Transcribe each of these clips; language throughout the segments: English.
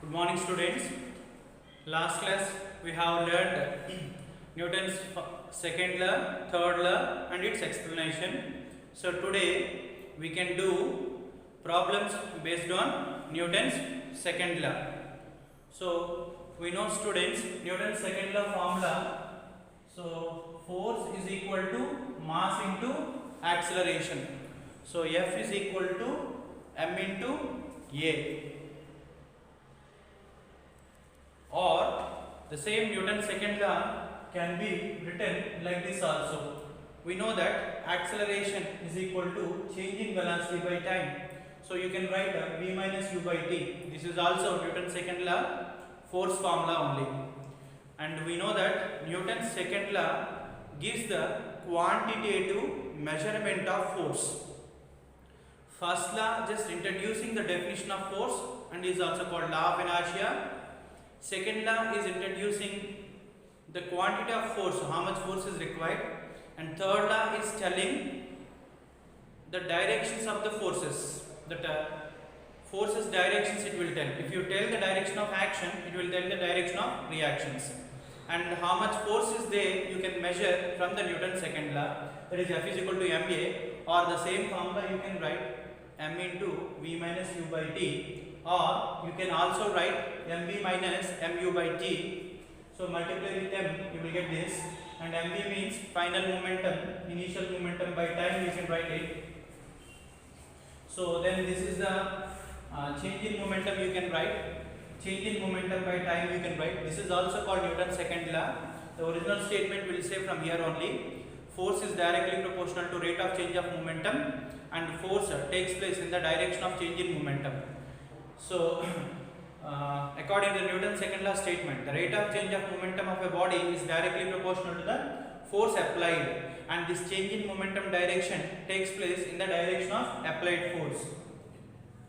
Good morning, students. Last class we have learned Newton's second law, third law and its explanation. So today we can do problems based on Newton's second law. So we know, students, Newton's second law formula. So force is equal to mass into acceleration. So F is equal to m into A. Or the same Newton's second law can be written like this also. We know that acceleration is equal to change in velocity by time. So you can write v minus u by t. This is also Newton's second law force formula only. And we know that Newton's second law gives the quantitative measurement of force. First law just introducing the definition of force and is also called law of inertia. Second law is introducing the quantity of force, so how much force is required, and third law is telling the directions of the forces, forces directions it will tell. If you tell the direction of action, it will tell the direction of reactions, and how much force is there you can measure from the Newton's second law, that is F is equal to ma, or the same formula you can write m into v minus u by t, or you can also write mv minus mu by t. So multiply with m, you will get this, and mv means final momentum, initial momentum by time, you can write it. So then this is the change in momentum, you can write change in momentum by time, you can write. This is also called Newton's second law. The original statement will say from here only, force is directly proportional to rate of change of momentum, and force takes place in the direction of change in momentum. So according to Newton's second law statement, the rate of change of momentum of a body is directly proportional to the force applied, and this change in momentum direction takes place in the direction of applied force.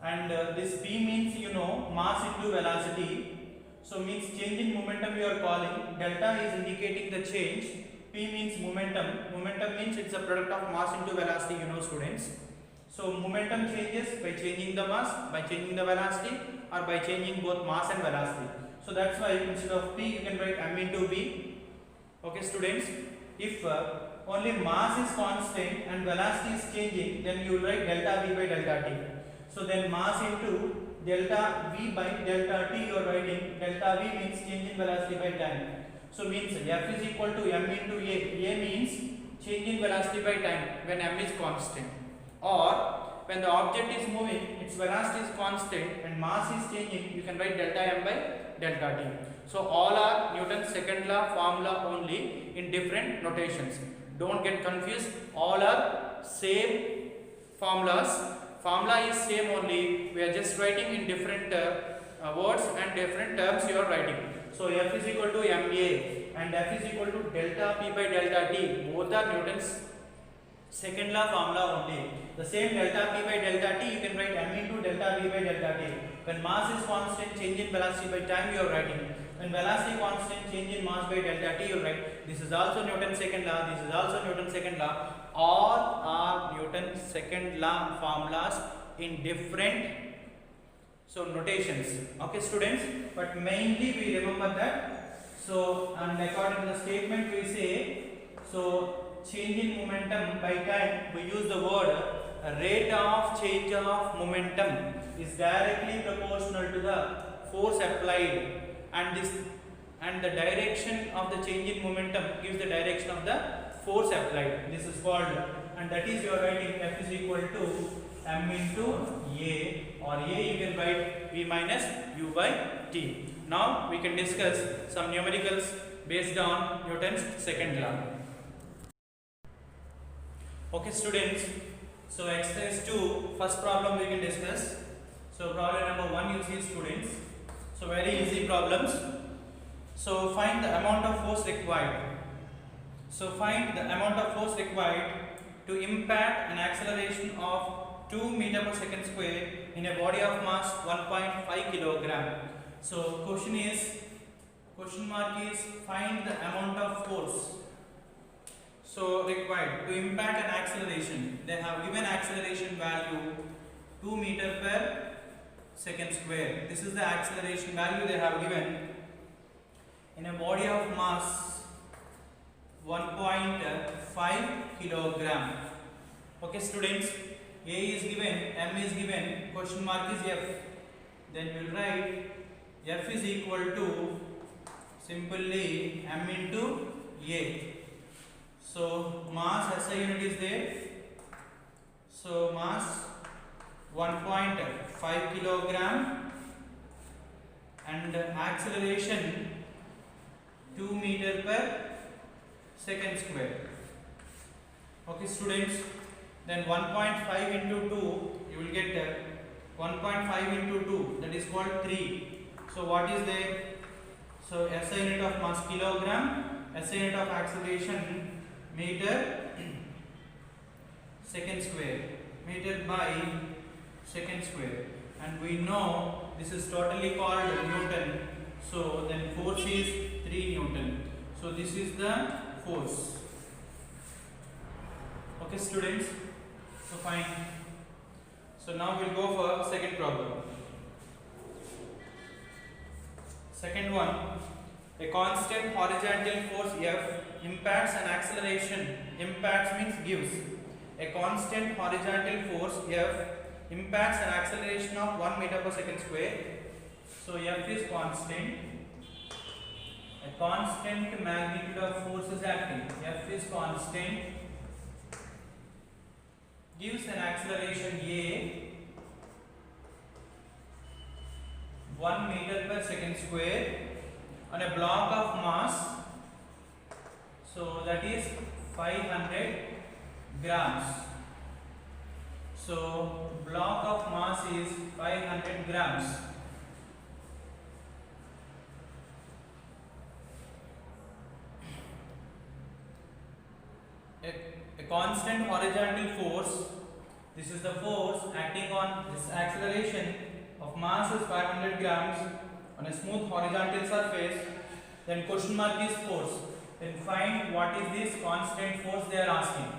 And this P means, you know, mass into velocity. So means change in momentum you are calling, delta is indicating the change, P means momentum, momentum means it's a product of mass into velocity, you know, students. So momentum changes by changing the mass, by changing the velocity, or by changing both mass and velocity. So that's why instead of P you can write m into V. Okay, students, if only mass is constant and velocity is changing, then you will write delta V by delta T. So then mass into delta V by delta T you are writing. Delta V means change in velocity by time. So means F is equal to m into A. A means change in velocity by time when m is constant. Or when the object is moving, its velocity is constant and mass is changing, you can write delta m by delta t. So all are Newton's second law formula only in different notations. Don't get confused, all are same formulas. Formula is same only, we are just writing in different words and different terms you are writing. So F is equal to ma and F is equal to delta p by delta t. Both are Newton's second law formula only. The same delta p by delta t you can write m into delta v by delta t. When mass is constant, change in velocity by time you are writing. When velocity constant, change in mass by delta t you write. This is also Newton's second law. This is also Newton's second law. All are Newton's second law formulas in different notations. Okay, students. But mainly we remember that. So and according to the statement we say change in momentum by time, we use the word rate of change of momentum is directly proportional to the force applied, and the direction of the change in momentum gives the direction of the force applied. This is called, and that is you are writing F is equal to m into A, or A you can write V minus U by T. Now we can discuss some numericals based on Newton's second law. Okay, students, so exercise 2, first problem we can discuss. So problem number 1 you see, students. So very easy problems. So find the amount of force required. So find the amount of force required to impact an acceleration of 2 meter per second square in a body of mass 1.5 kilogram. So question mark is find the amount of force required to impact an acceleration. They have given acceleration value 2 meter per second square. This is the acceleration value they have given in a body of mass 1.5 kilogram. Okay students, A is given, M is given, question mark is F. Then you will write F is equal to simply M into A. So mass SI unit is there. So mass 1.5 kilogram and acceleration 2 meter per second square. Okay students, then 1.5 into 2 you will get 1.5 into 2, that is called 3. So what is there? So SI unit of mass kilogram, SI unit of acceleration meter second square, meter by second square, and we know this is totally called Newton. So then force is 3 Newton. So this is the force. Okay students, so fine. So now we'll go for second problem. Second one, a constant horizontal force F impacts an acceleration. Impacts means gives. A constant horizontal force F impacts an acceleration of 1 meter per second square. So F is constant. A constant magnitude of force is acting. F is constant. Gives an acceleration A 1 meter per second square on a block of mass. So that is 500 grams. So block of mass is 500 grams. A constant horizontal force, this is the force acting on this acceleration of mass is 500 grams on a smooth horizontal surface. Then question mark is force. Then find what is this constant force they are asking.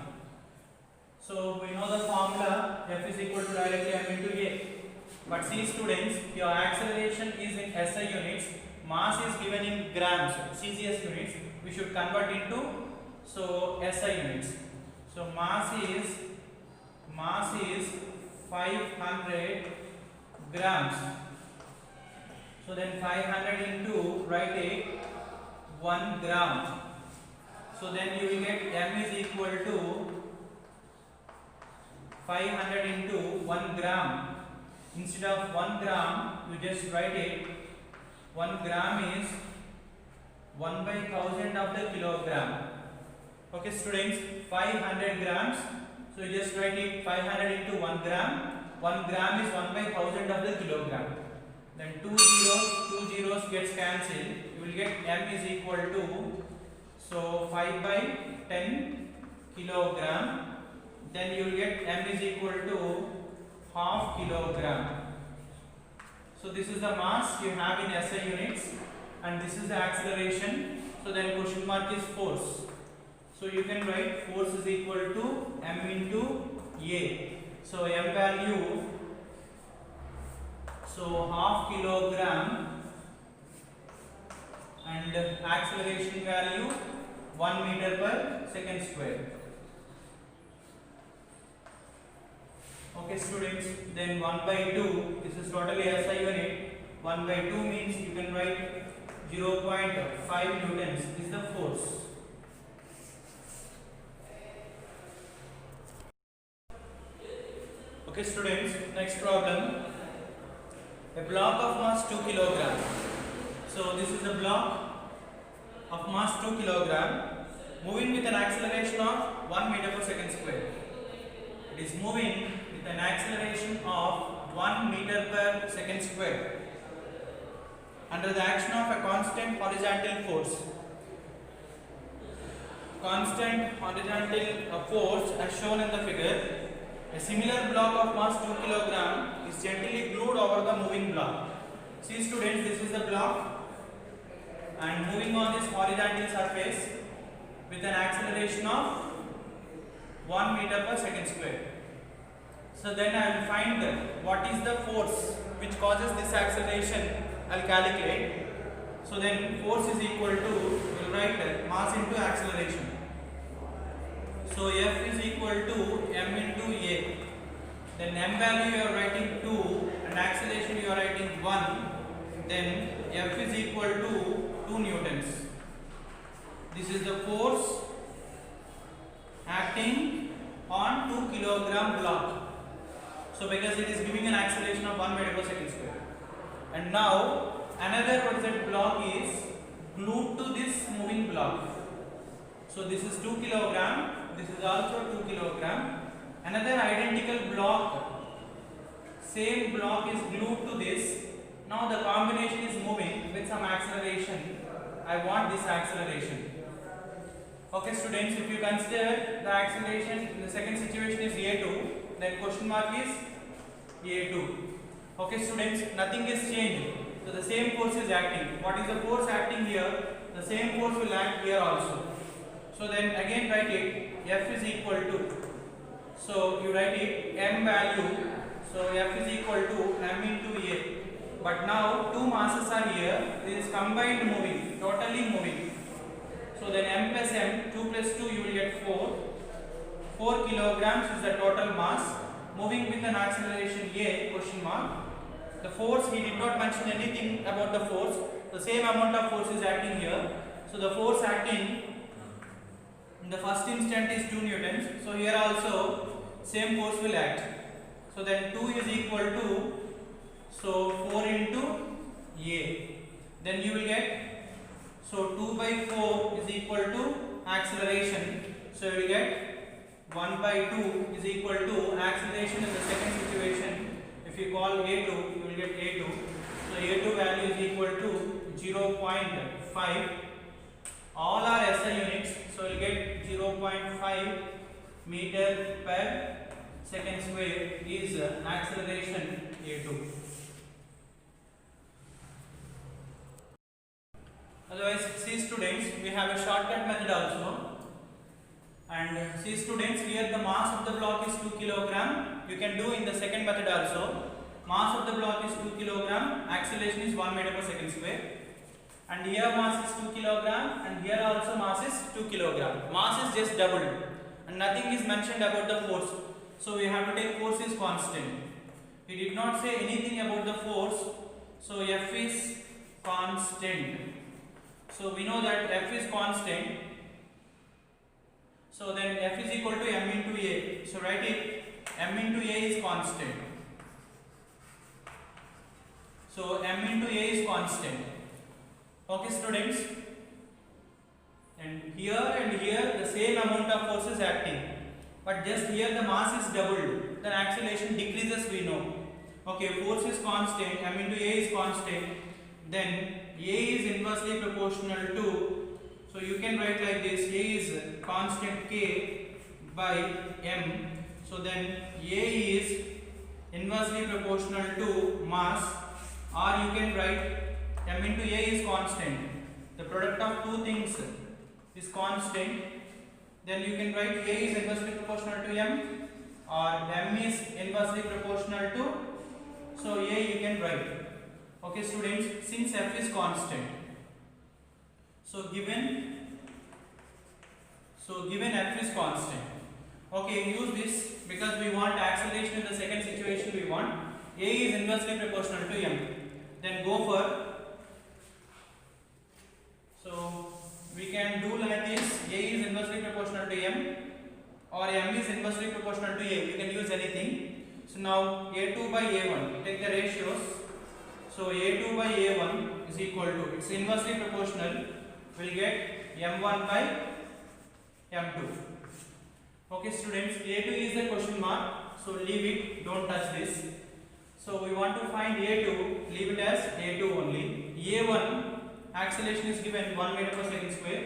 So we know the formula, F is equal to directly M into A. But see students, your acceleration is in SI units, mass is given in grams, CGS units. We should convert into SI units. So mass is 500 grams. So then 500 into, write it, 1 gram. So then you will get M is equal to 500 into 1 gram. Instead of 1 gram, you just write it, 1 gram is 1 by 1000 of the kilogram. Okay students, 500 grams. So you just write it 500 into 1 gram. 1 gram is 1 by 1000 of the kilogram. Then two zeros gets cancelled. You will get M is equal to 5 by 10 kilogram. Then you will get M is equal to half kilogram. So this is the mass you have in SI units, and this is the acceleration. So then question mark is force. So you can write force is equal to M into A. So M value, so half kilogram, and acceleration value 1 meter per second square. Okay students, then 1 by 2, this is totally SI unit. 1 by 2 means you can write 0.5 newtons is the force. Okay students, next problem. A block of mass 2 kilogram. So this is a block of mass 2 kilogram moving with an acceleration of 1 meter per second square. It is moving with an acceleration of 1 meter per second square under the action of a constant horizontal force. Constant horizontal force as shown in the figure. A similar block of mass 2 kg is gently glued over the moving block. See students, this is the block and moving on this horizontal surface with an acceleration of 1 meter per second square. So then I will find what is the force which causes this acceleration, I'll calculate. So then force is equal to, we'll write mass into acceleration. So F is equal to m into A. Then m value you are writing 2 and acceleration you are writing 1. Then F is equal to 2 newtons. This is the force acting on 2 kilogram block. So because it is giving an acceleration of 1 meter per second square. And now another block is glued to this moving block. So this is 2 kilogram. This is also 2 kilogram. Another identical block, same block is glued to this. Now the combination is moving with some acceleration. I want this acceleration. Okay students, if you consider the acceleration in the second situation is A2, then question mark is A2. Okay students, nothing is changed. So the same force is acting. What is the force acting here? The same force will act here also. So then again write it, F is equal to, so you write it m value, so F is equal to m into A. But now two masses are here, this is combined moving, totally moving. So then m plus m, 2 plus 2 you will get 4. 4 kilograms is the total mass, moving with an acceleration A, question mark. The force, he did not mention anything about the force, the same amount of force is acting here. So the force acting in the first instant is 2 newtons. So here also same force will act. So then 2 is equal to, so 4 into A. Then you will get, so 2 by 4 is equal to acceleration. So you will get 1 by 2 is equal to acceleration in the second situation. If you call A2, you will get A2. So A2 value is equal to 0.5. All are SI units, so you will get 0.5 meter per second square is acceleration A2. Otherwise, see students, we have a shortcut method also. And see students, here the mass of the block is 2 kilogram. You can do in the second method also. Mass of the block is 2 kilogram, acceleration is 1 meter per second square. And here mass is 2 kilogram and here also mass is 2 kilogram. Mass is just doubled and nothing is mentioned about the force. So we have to take force is constant. He did not say anything about the force. So F is constant. So we know that F is constant. So then F is equal to m into A. So write it, m into A is constant. So m into A is constant. Okay students, and here the same amount of force is acting, but just here the mass is doubled, then acceleration decreases, we know. Okay, force is constant, m into A is constant, then A is inversely proportional to, so you can write like this, A is constant K by m, so then A is inversely proportional to mass, or you can write m into A is constant. The product of two things is constant. Then you can write A is inversely proportional to m, or m is inversely proportional to, so A you can write. Okay students, since F is constant, so given F is constant, okay, use this because we want acceleration in the second situation. We want A is inversely proportional to m. Then go for, so we can do like this, A is inversely proportional to m or m is inversely proportional to A, you can use anything. So now A2 by A1, take the ratios. So A2 by A1 is equal to, it's inversely proportional, we'll get m1 by m2. Okay students, A2 is the question mark, so leave it, don't touch this. So we want to find A2, leave it as A2 only. A1, acceleration is given 1 meter per second square.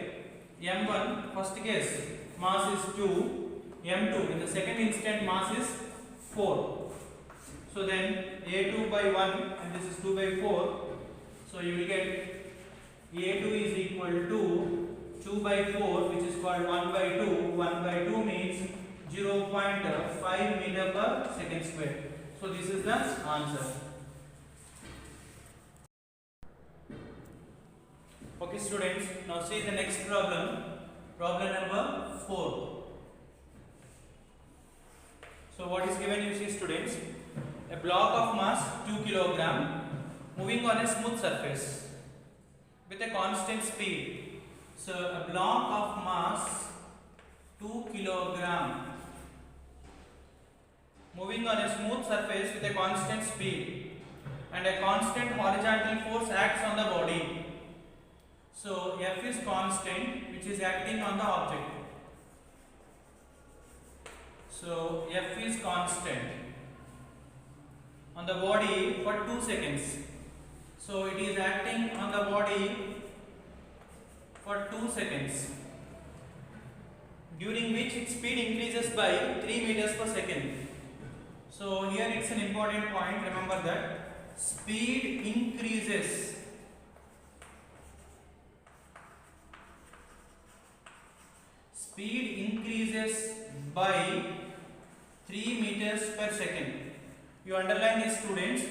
M1, first case, mass is 2. M2, in the second instant, mass is 4. So then A2 by 1 and this is 2 by 4. So you will get A2 is equal to 2 by 4, which is called 1 by 2. 1 by 2 means 0.5 meter per second square. So this is the answer. Okay students, now see the next problem. Problem number 4. So what is given, you see students, a block of mass 2 kilogram moving on a smooth surface with a constant speed. So a block of mass 2 kilogram moving on a smooth surface with a constant speed and a constant horizontal force acts on the body. So F is constant which is acting on the object. So F is constant on the body for 2 seconds. So it is acting on the body for 2 seconds, during which its speed increases by 3 meters per second. So here it's an important point, remember that speed increases by 3 meters per second. You underline this students,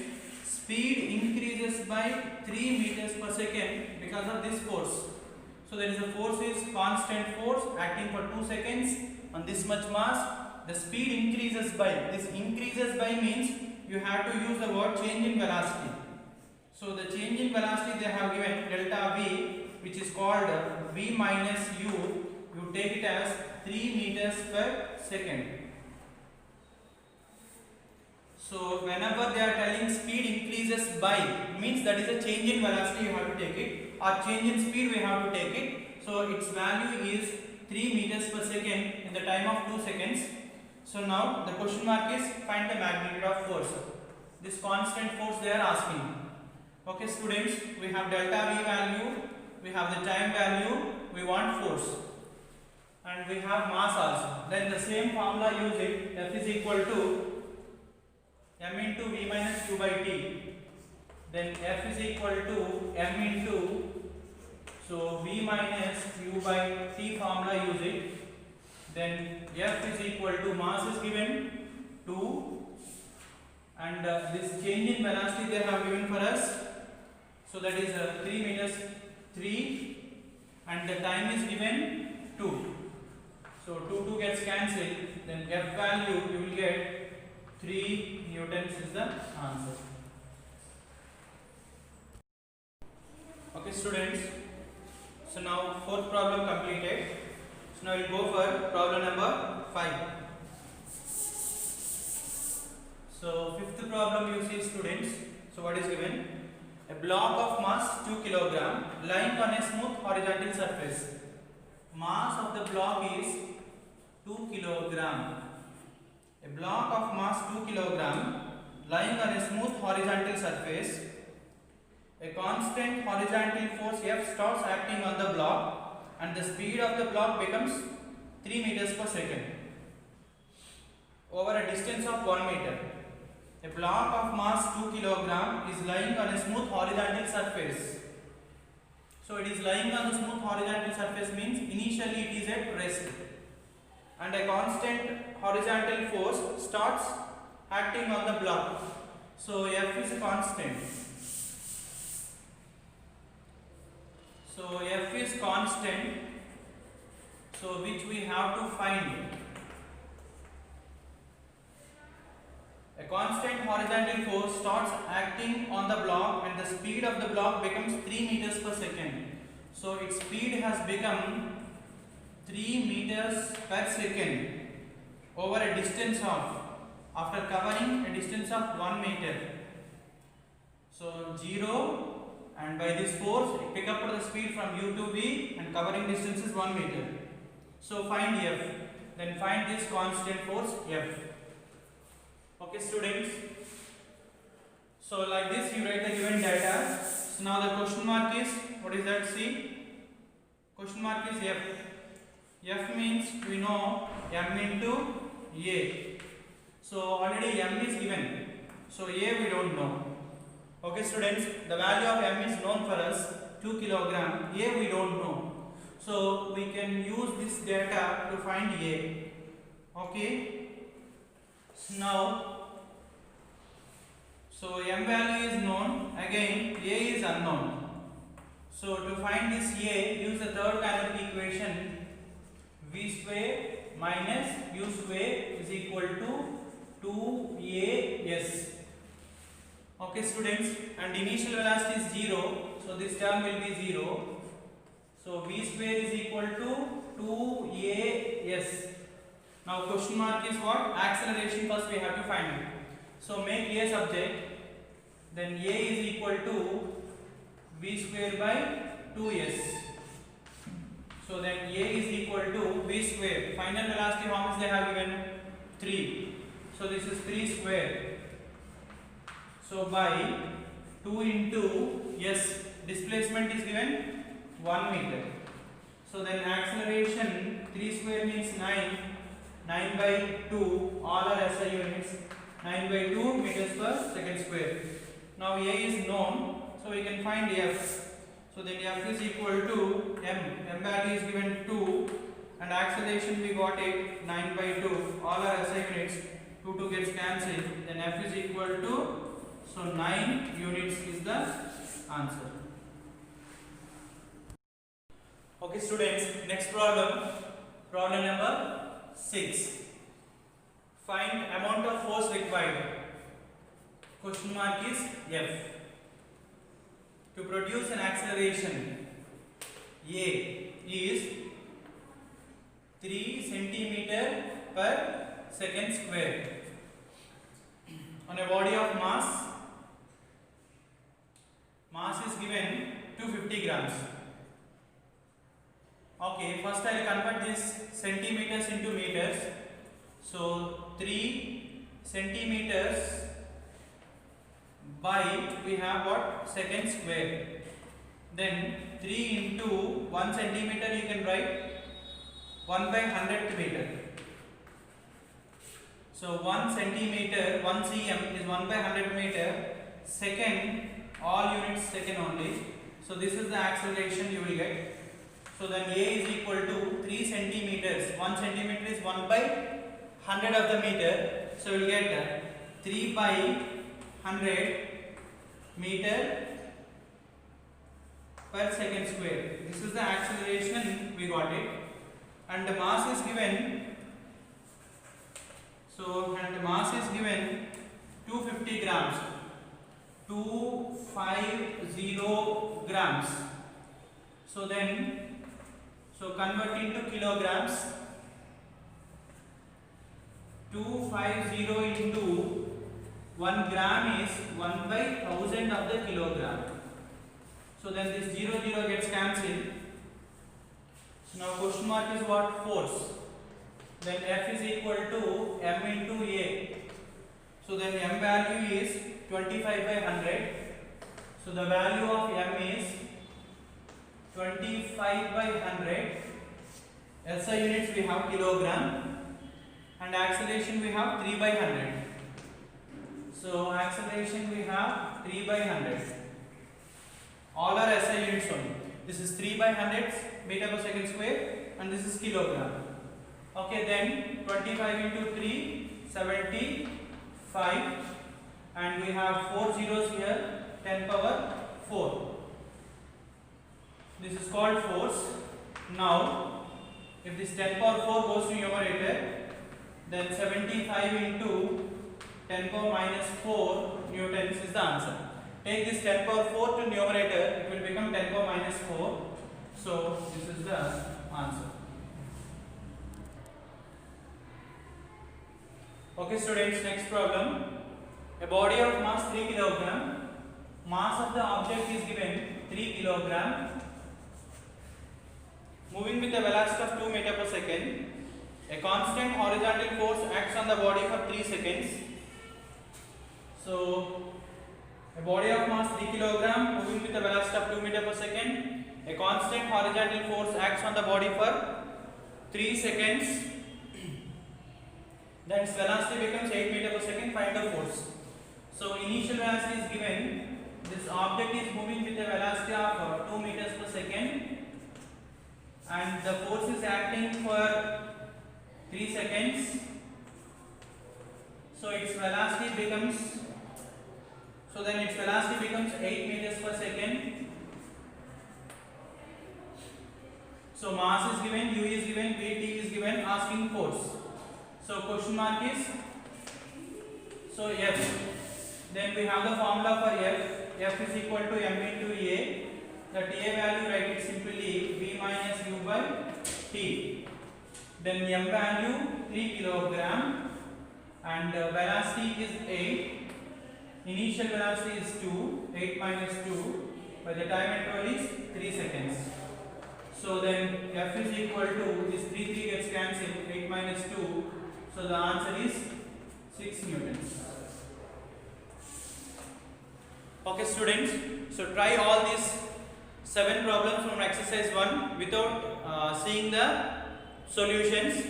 speed increases by 3 meters per second because of this force. So there is a force is constant force acting for 2 seconds on this much mass. The speed increases by, this increases by means you have to use the word change in velocity. So the change in velocity they have given delta V, which is called V minus U. You take it as 3 meters per second. So whenever they are telling speed increases by, means that is a change in velocity you have to take it, or change in speed we have to take it. So its value is 3 meters per second in the time of 2 seconds. So now the question mark is find the magnitude of force. This constant force they are asking. Okay students, we have delta V value, we have the time value, we want force, and we have mass also. Then the same formula use it, F is equal to m into V minus U by T. Then F is equal to m into, so V minus U by T formula use it. Then F is equal to, mass is given 2 and this change in velocity they have given for us. So that is 3 meters 3 and the time is given 2. So 2 gets cancelled, then F value you will get 3 newtons is the answer. Okay students, so now fourth problem completed. So now we will go for problem number 5. So fifth problem you see students, so what is given? A block of mass 2 kilogram lying on a smooth horizontal surface. Mass of the block is 2 kilogram. A block of mass 2 kilogram lying on a smooth horizontal surface. A constant horizontal force F starts acting on the block and the speed of the block becomes 3 meters per second over a distance of 1 meter. A block of mass 2 kilogram is lying on a smooth horizontal surface. So it is lying on the smooth horizontal surface means initially it is at rest, and a constant horizontal force starts acting on the block. So F is a constant. So F is constant, so which we have to find. A constant horizontal force starts acting on the block and the speed of the block becomes 3 meters per second. So its speed has become 3 meters per second over a distance of, after covering a distance of 1 meter. So 0, and by this force it pick up the speed from U to V and covering distance is 1 meter. So find F, then find this constant force F. Okay students, so like this you write the given data. So now the question mark is, what is that? See, question mark is F. F means we know m into A. So already m is given, so A we don't know. Okay students, the value of m is known for us, 2 kilogram. A we don't know, so we can use this data to find A. Okay, so now, so m value is known, again A is unknown. So to find this A, use the third canonical equation. V square minus U square is equal to 2AS. Okay students, and initial velocity is 0, so this term will be 0. So V square is equal to 2AS. Now question mark is what? Acceleration first we have to find it. So make A subject, then A is equal to V square by 2S. So then A is equal to V square. Final velocity how much they have given? 3. So this is 3 square. So by 2 into S, displacement is given 1 meter. So then acceleration 3 square means 9. 9 by 2, all are SI units. 9 by 2 meters per second square. Now A is known, so we can find F. So then F is equal to M. M value is given 2, and acceleration we got it 9 by 2. All are SI units. 2 gets cancelled. Then F is equal to, so 9 units is the answer. Okay students, next problem. Problem number 6. Find amount of force required. Question mark is F. To produce an acceleration, A is 3 centimeter per second square on a body of mass is given 250 grams. Okay, first I will convert this centimeters into meters. So 3 centimeters by, we have what? Second square. Then 3 into 1 centimeter you can write 1 by 100th meter. So 1 centimeter, 1 cm is 1 by 100 meter. Second, all units second only. So this is the acceleration you will get. So then A is equal to 3 centimeters. 1 centimeter is 1 by 100 of the meter. So you will get 3 by 100 meter per second square. This is the acceleration, we got it. And the mass is given. So, and the mass is given 250 grams. 250 grams. So then, so convert into kilograms. 250 into 1 gram is 1 by 1000 of the kilogram. So then this 0 gets cancelled. So now question mark is what? Force. Then F is equal to M into A. So then M value is 25 by 100. So the value of M is 25 by 100. SI units we have kilogram. And acceleration we have 3 by 100. So acceleration we have 3 by 100. All are SI units only. This is 3 by 100 meter per second square, and this is kilogram. Okay, then 25 into 3, 75, and we have 4 zeros here, 10 power 4. This is called force. Now, if this 10 power 4 goes to numerator, then 75 into 10 power minus 4 newtons is the answer. Take this 10 power 4 to numerator, it will become 10 power minus 4. So, this is the answer. Okay students, next problem. A body of mass 3 kg. Mass of the object is given 3 kg. Moving with a velocity of 2 meter per second. A constant horizontal force acts on the body for 3 seconds. So, a body of mass 3 kg moving with a velocity of 2 meter per second. A constant horizontal force acts on the body for 3 seconds. Then its velocity becomes 8 meter per second. Find the force. So, initial velocity is given. This object is moving with a velocity of 2 meters per second. And the force is acting for 3 seconds. So its velocity becomes, so then its velocity becomes 8 meters per second. So mass is given, u is given, v, t is given, asking force. So question mark is, so F. Then we have the formula for F. F is equal to m into A. That A value, write it simply v minus u by t. Then m value 3 kilogram and velocity is 8. Initial velocity is 2. 8 minus 2. By the time interval is 3 seconds. So then F is equal to, this 3 gets cancelled, 8 minus 2. So the answer is 6 newtons. Okay students, so try all these 7 problems from exercise 1 without seeing the solutions,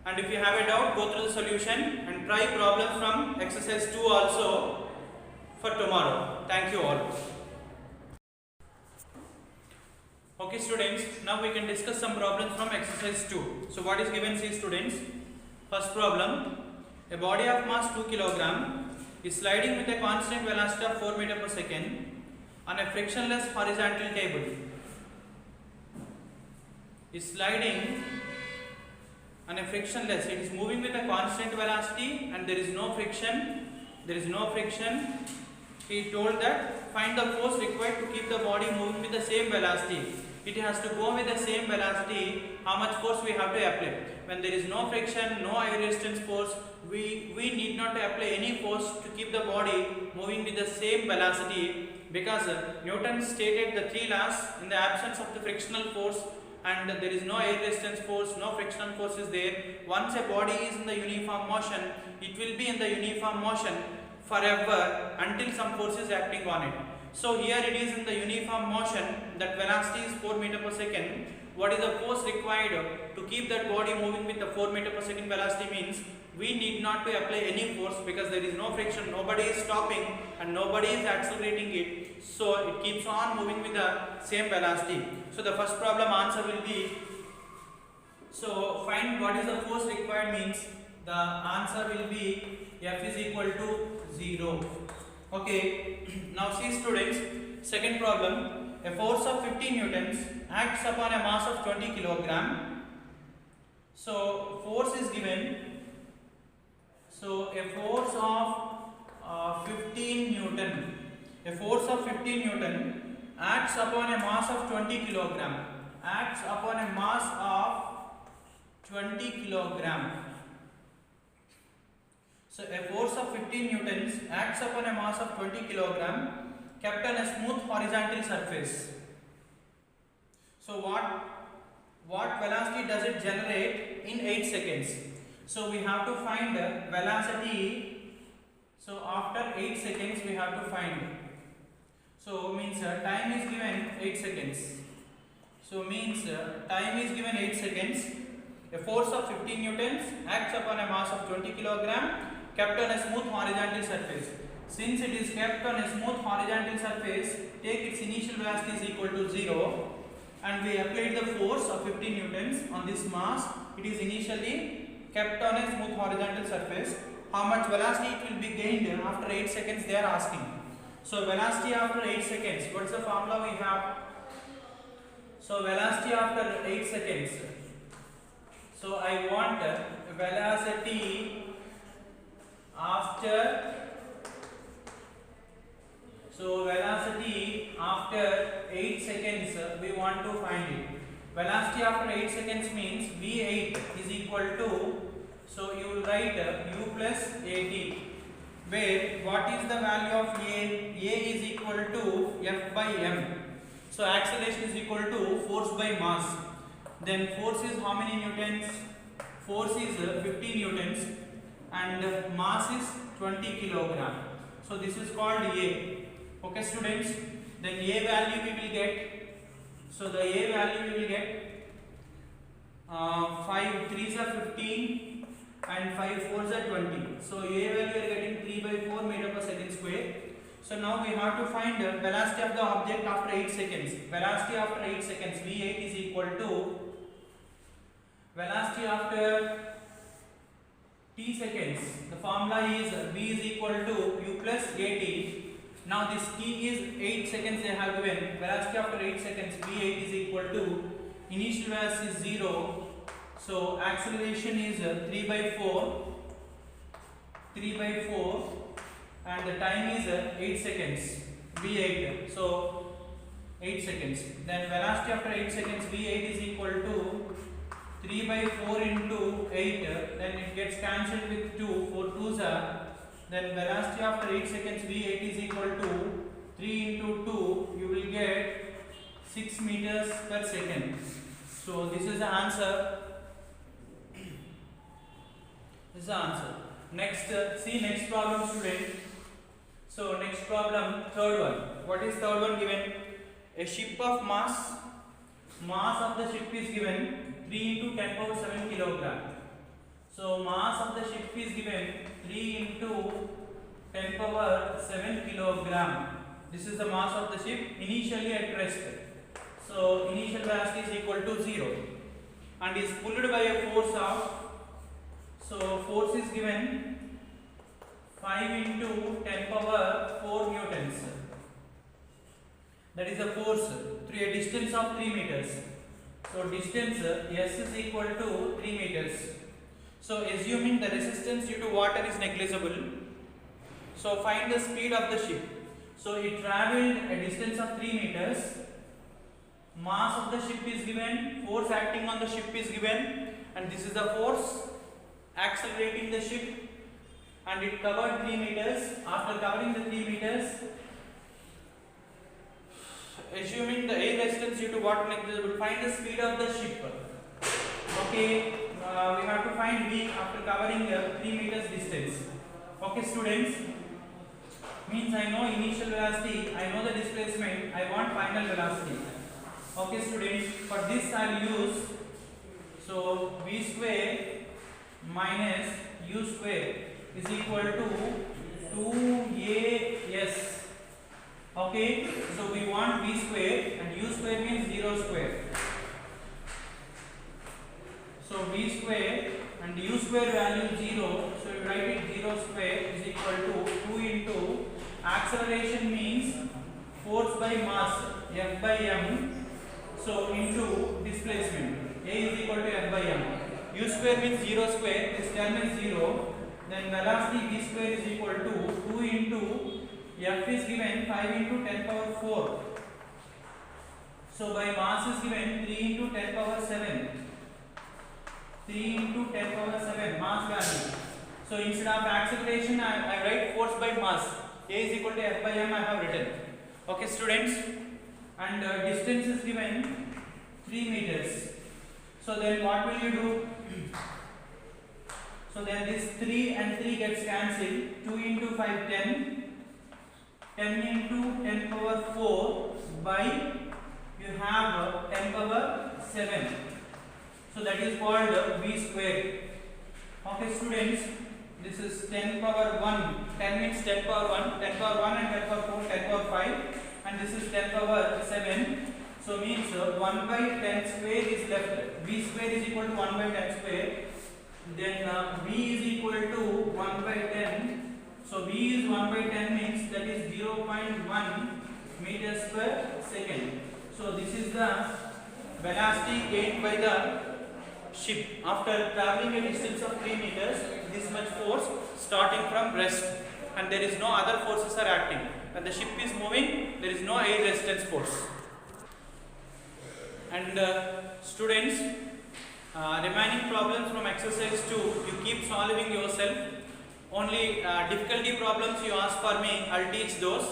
and if you have a doubt, go through the solution and try problems from exercise 2 also for tomorrow. Thank you all. Okay students, now we can discuss some problems from exercise 2. So what is given, see students. First problem, a body of mass 2 kg is sliding with a constant velocity of 4 meter per second on a frictionless horizontal table. Is sliding on a frictionless, it is moving with a constant velocity and there is no friction. He told that find the force required to keep the body moving with the same velocity. It has to go with the same velocity. How much force we have to apply? When there is no friction, no air resistance force, we need not to apply any force to keep the body moving with the same velocity, because Newton stated the 3 laws in the absence of the frictional force and there is no air resistance force, no frictional force is there. Once a body is in the uniform motion, it will be in the uniform motion forever until some force is acting on it. So here it is in the uniform motion, that velocity is 4 meter per second. What is the force required to keep that body moving with the 4 meter per second velocity means we need not to apply any force, because there is no friction, nobody is stopping and nobody is accelerating it. So it keeps on moving with the same velocity. So the first problem answer will be, so find what is the force required means the answer will be F is equal to 0. Okay, now see students, second problem, a force of 50 newtons acts upon a mass of 20 kilogram. So force is given, so a force of 15 newton, a force of 15 newton acts upon a mass of 20 kilogram, acts upon a mass of 20 kilogram. So a force of 15 newtons acts upon a mass of 20 kilogram kept on a smooth horizontal surface. So what velocity does it generate in 8 seconds? So we have to find velocity. So after 8 seconds we have to find. So means time is given 8 seconds. So means time is given 8 seconds. A force of 15 newtons acts upon a mass of 20 kilogram kept on a smooth horizontal surface. Since it is kept on a smooth horizontal surface, take its initial velocity is equal to 0 and we applied the force of 15 newtons on this mass. It is initially kept on a smooth horizontal surface. How much velocity it will be gained after 8 seconds they are asking. So velocity after 8 seconds, what is the formula we have? So velocity after 8 seconds. So I want velocity after, so velocity after 8 seconds we want to find it. Velocity after 8 seconds means V8 is equal to, so you will write U plus AT, where what is the value of A? A is equal to F by M. So acceleration is equal to force by mass. Then force is how many newtons? Force is 15 newtons and mass is 20 kilogram. So this is called A. Okay students, then A value we will get, so the A value we will get 5 3s are 15 and 5 4s are 20. So A value we are getting 3 by 4 meter per second square. So now we have to find velocity of the object after 8 seconds. Velocity after 8 seconds, V8 is equal to velocity after t seconds. The formula is V is equal to U plus AT. Now this t is 8 seconds they have given. Velocity after 8 seconds, V8 is equal to initial velocity is 0, so acceleration is 3 by 4, and the time is 8 seconds, v8, so 8 seconds. Then velocity after 8 seconds, v8 is equal to 3 by 4 into 8, then it gets cancelled with 2, 4 2s are, then velocity after 8 seconds, v8 is equal to 3 into 2, you will get 6 meters per second. So this is the answer. This is the answer. Next, see next problem, student. So next problem, third one. What is third one given? A ship of mass of the ship is given 3 into 10 power 7 kilogram. So mass of the ship is given 3 into 10 power 7 kilogram. This is the mass of the ship initially at rest. So initial velocity is equal to 0 and is pulled by a force of, so force is given 5 into 10 power 4 newtons. That is the force through a distance of 3 meters. So distance S is equal to 3 meters. So assuming the resistance due to water is negligible, so find the speed of the ship. So it travelled a distance of 3 meters. Mass of the ship is given, force acting on the ship is given, and this is the force accelerating the ship, and it covered 3 meters. After covering the 3 meters, assuming the air resistance due to water negligible, find the speed of the ship. Okay, we have to find V after covering 3 meters distance. Okay, students, means I know initial velocity, I know the displacement, I want final velocity. Okay, students, for this I will use, so V square minus U square is equal to 2AS. Okay, so we want V square and U square means 0 square. So V square and U square value 0, so you write it 0 square is equal to 2 into acceleration means force by mass F by m, so into displacement A is equal to F by m. U square means 0 square, this term is 0, then velocity V square is equal to 2 into F is given 5 into 10 power 4. So by mass is given 3 into 10 power 7. 3 into 10 power 7 mass value. So instead of acceleration, I write force by mass. A is equal to F by m I have written. Okay, students, and distance is given 3 meters. So then what will you do? So then this 3 and 3 gets cancelled. 2 into 5 10. 10 into 10 power 4 by you have 10 power 7. So that is called V square. Okay, students, this is 10 power 1. 10 means 10 power 1. 10 power 1 and 10 power 4, 10 power 5. And this is 10 power 7. So means 1 by 10 square is left. V square is equal to 1 by 10 square. Then V is equal to 1 by 10. So V is 1 by 10 means that is 0.1 meters per second. So this is the velocity gained by the ship after traveling a distance of 3 meters, this much force starting from rest, and there is no other forces are acting. When the ship is moving, there is no air resistance force. And students, remaining problems from exercise 2, you keep solving yourself. Only difficulty problems you ask for me, I'll teach those,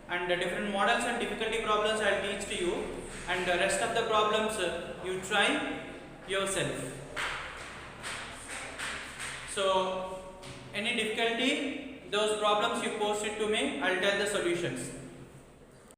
and different models and difficulty problems I'll teach to you, and the rest of the problems you try yourself. So any difficulty, those problems you post it to me, I'll tell the solutions.